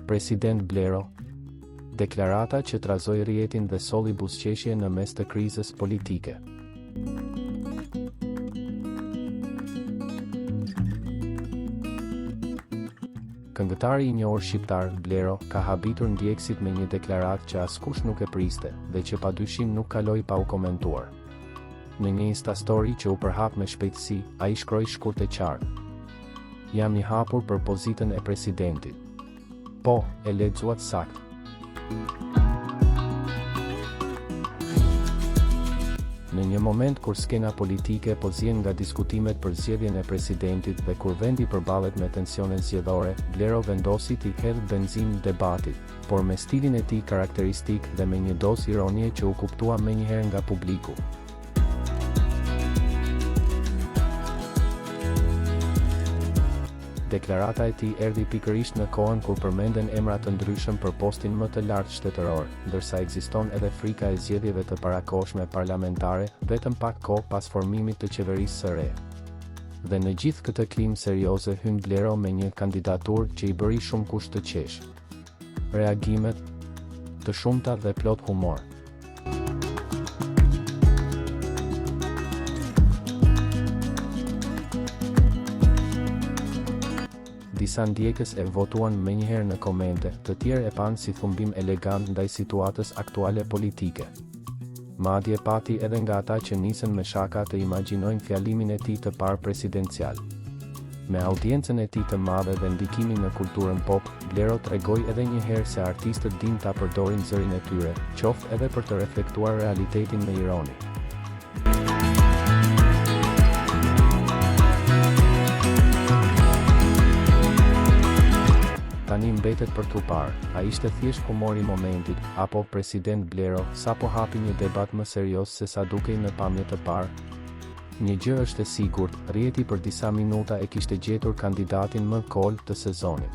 President Blero. Deklarata që trazoi rrjetin dhe solli buzëqeshje në mes të krizës politike. Këngëtari i njohur shqiptar, Blero, ka habitur ndjekësit me një deklaratë që askush nuk e priste dhe që padyshim nuk kaloi pa u komentuar. Në një Instastory që u përhap me shpejtësi, ai shkroi shkurt e qartë: "Jam i hapur për pozitën e presidentit." Po, e lexuat saktë. Në një moment kur skena politike po zjen nga diskutimet për zgjedhjen e presidentit dhe kur vendi përballet me tensione zgjedhore, Blero vendosi t'i hedhë benzinë debatit, por me stilin e tij karakteristik dhe me një dozë ironie që u kuptua menjëherë nga publiku. Deklarata e tij erdhi pikërisht në kohën kur përmenden emra të ndryshëm për postin më të lartë shtetëror, ndërsa ekziston edhe frika e zgjedhjeve të parakohshme parlamentare, vetëm pak kohë pas formimit të qeverisë së re. Dhe në gjithë këtë klimë serioze hyn Blero me një kandidaturë që i bëri shumë kusht të qesh. Reagimet të shumta dhe plot humor. Disa ndjekës e votuan menjëherë në komente, të tjerë e panë si thumbim elegant ndaj situatës aktuale politike. Madje pati edhe nga ata që nisën me shaka të imagjinojnë fjalimin e tij të parë presidencial. Me audiencën e tij të madhe dhe ndikimin në kulturën pop, Blero tregoi edhe një herë se artistët dinë ta përdorin zërin e tyre, qoftë edhe për të reflektuar realitetin me ironi. Tani mbetet për t'u parë, a ishte thjesht humori i momentit, apo President Blero sapo hapi një debat më serioz se sa dukej në pamje të parë? Një gjë është e sigurt, rrjeti për disa minuta e kishte gjetur kandidatin më koll të sezonit.